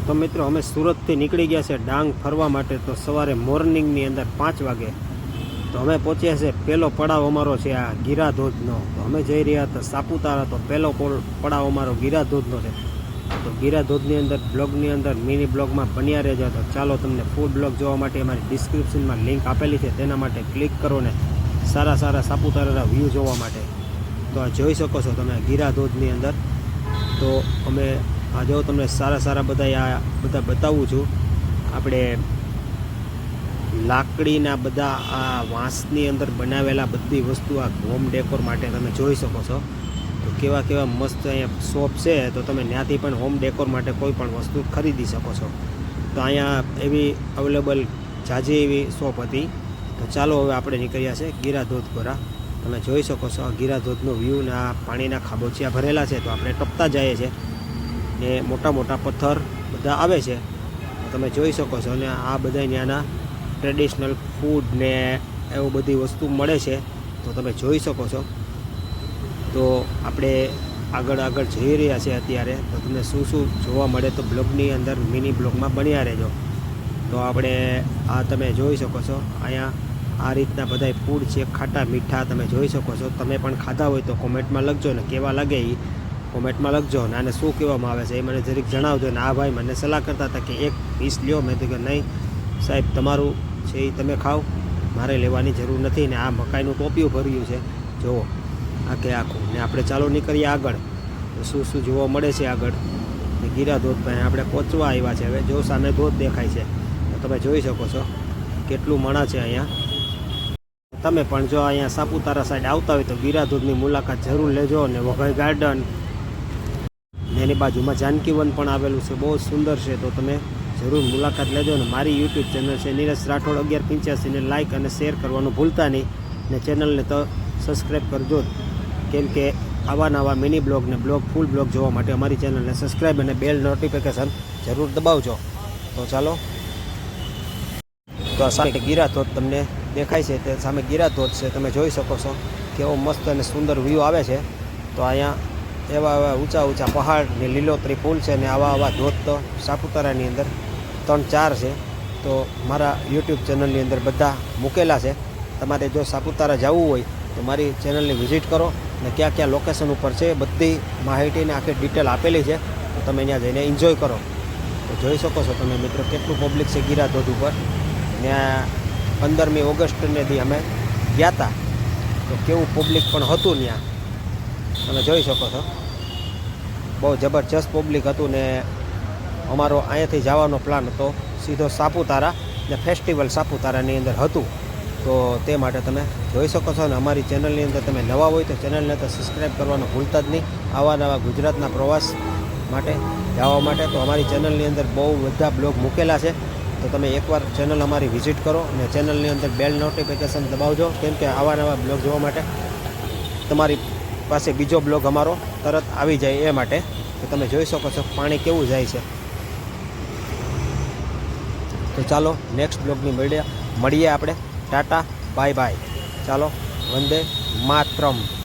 તો મિત્રો અમે સુરતથી નીકળી ગયા છે ડાંગ ફરવા માટે। તો સવારે મોર્નિંગની અંદર 5 વાગે તો અમે પહોંચ્યા છે। પહેલો પડાવ અમારો છે આ ગીરાધોધનો। તો અમે જઈ રહ્યા હતા સાપુતારા। તો પહેલો પડાવ અમારો ગીરાધોધનો છે। તો ગીરાધોધની અંદર બ્લોગની અંદર મિની બ્લોગમાં બન્યા રહેજો। તો ચાલો તમને ફૂલ બ્લોગ જોવા માટે અમારી ડિસ્ક્રિપ્શનમાં લિંક આપેલી છે, તેના માટે ક્લિક કરો ને સારા સારા સાપુતારાના વ્યૂ જોવા માટે। તો આ જોઈ શકો છો તમે ગીરાધોધની અંદર। તો અમે આ જો તમને સારા સારા બધા બતાવું છું। આપણે લાકડીના બધા આ વાંસની અંદર બનાવેલા બધી વસ્તુ આ હોમ ડેકોર માટે તમે જોઈ શકો છો। તો કેવા કેવા મસ્ત અહીંયા શોપ છે। તો તમે ત્યાંથી પણ હોમ ડેકોર માટે કોઈ પણ વસ્તુ ખરીદી શકો છો। તો અહીંયા એવી અવેલેબલ જાજી એવી શોપ હતી। તો ચાલો હવે આપણે નીકળ્યા છે ગીરાધોધ ગોરા। તમે જોઈ શકો છો આ ગીરાધોધનો વ્યૂ ને આ પાણીના ખાબોચિયા ભરેલા છે। તો આપણે ટપતા જઈએ છીએ ને મોટા મોટા પથ્થર બધા આવે છે, તમે જોઈ શકો છો। અને આ બધા ત્યાંના ટ્રેડિશનલ ફૂડ ને એવું બધી વસ્તુ મળે છે, તો તમે જોઈ શકો છો। તો આપણે આગળ જઈ રહ્યા છે અત્યારે। તો તમને શું શું જોવા મળે તો બ્લોગની અંદર મિની બ્લોગમાં બન્યા રહેજો। તો આપણે આ તમે જોઈ શકો છો અહીંયા આ રીતના બધા ફૂડ છે, ખાટા મીઠા તમે જોઈ શકો છો। તમે પણ ખાધા હોય તો કોમેન્ટમાં લખજો ને કેવા લાગે એ કોમેન્ટમાં લખજો ને આને શું કહેવામાં આવે છે એ મને જરીક જણાવજો। ને આ ભાઈ મને સલાહ કરતા હતા કે એક પીસ લ્યો। મેં તો કે નહીં સાહેબ, તમારું છે એ તમે ખાઓ, મારે લેવાની જરૂર નથી। ને આ મકાઈનું ટોપિયું ભર્યું છે જુઓ આખે આખું। ને આપણે ચાલો નીકળીએ આગળ, તો શું શું જોવા મળે છે આગળ। ને ગીરાધોધ પાસે આપણે પહોંચવા આવ્યા છે। હવે જો સામે ધોધ દેખાય છે, તો તમે જોઈ શકો છો કેટલું મણા છે અહીંયા। તમે પણ જો અહીંયા સાપુતારા સાઈડ આવતા હોય તો ગીરાધોધની મુલાકાત જરૂર લેજો। અને વઘઈ ગાર્ડન ને એની બાજુમાં જાનકીવન પણ આવેલું છે, બહુ સુંદર છે। તો તમે જરૂર મુલાકાત લેજો। ને મારી યુટ્યુબ ચેનલ છે નીરજ રાઠોડ 1185 ને લાઇક અને શેર કરવાનું ભૂલતા નહીં। ને ચેનલને તો સબસ્ક્રાઈબ કરજો, કેમ કે આવા નવા મિની બ્લોગ ને ફૂલ બ્લોગ જોવા માટે અમારી ચેનલને સબસ્ક્રાઈબ અને બેલ નોટિફિકેશન જરૂર દબાવજો। તો ચાલો, તો સામે ગીરાધોધ તમને દેખાય છે, તે સામે ગીરાધોધ છે, તમે જોઈ શકો છો કેવો મસ્ત અને સુંદર વ્યૂ આવે છે। તો અહીંયા એવા ઊંચા પહાડ ને લીલોતરી ફૂલ છે ને આવા ધોધ તો સાપુતારાની અંદર 3-4 છે। તો મારા યુટ્યુબ ચેનલની અંદર બધા મૂકેલા છે। તમારે જો સાપુતારા જવું હોય તો મારી ચેનલની વિઝિટ કરો ને ક્યાં ક્યાં લોકેશન ઉપર છે બધી માહિતીને આખી ડિટેલ આપેલી છે। તો તમે ત્યાં જઈને એન્જોય કરો। તો જોઈ શકો છો તમે મિત્રો કેટલું પબ્લિક છે ગીરાધોધ ઉપર। ને 15મી ઓગસ્ટને દી અમે ગયા હતા તો કેવું પબ્લિક પણ હતું ત્યાં, તમે જોઈ શકો છો બહુ જબરજસ્ત પબ્લિક હતું। ને અમારો અહીંયાથી જવાનો પ્લાન હતો સીધો સાપુતારા ને ફેસ્ટિવલ સાપુતારાની અંદર હતું। તો તે માટે તમે જોઈ શકો છો। ને અમારી ચેનલની અંદર તમે નવા હોય તો ચેનલને તો સબસ્ક્રાઈબ કરવાનું ભૂલતા જ નહીં। આવા નવા ગુજરાતના પ્રવાસ માટે જવા માટે તો અમારી ચેનલની અંદર બહુ બધા બ્લોગ મૂકેલા છે। તો તમે એકવાર ચેનલ અમારી વિઝિટ કરો ને ચેનલની અંદર બેલ નોટિફિકેશન દબાવજો, કેમ કે આવા નવા બ્લોગ જોવા માટે તમારી પાસે બીજો બ્લોગ અમારો તરત આવી જાય એ માટે। તો તમે જોઈ શકો છો પાણી કેવું જાય છે। તો ચાલો નેક્સ્ટ બ્લોગની મળીએ આપણે। ટાટા બાય બાય, ચાલો વંદે માતરમ।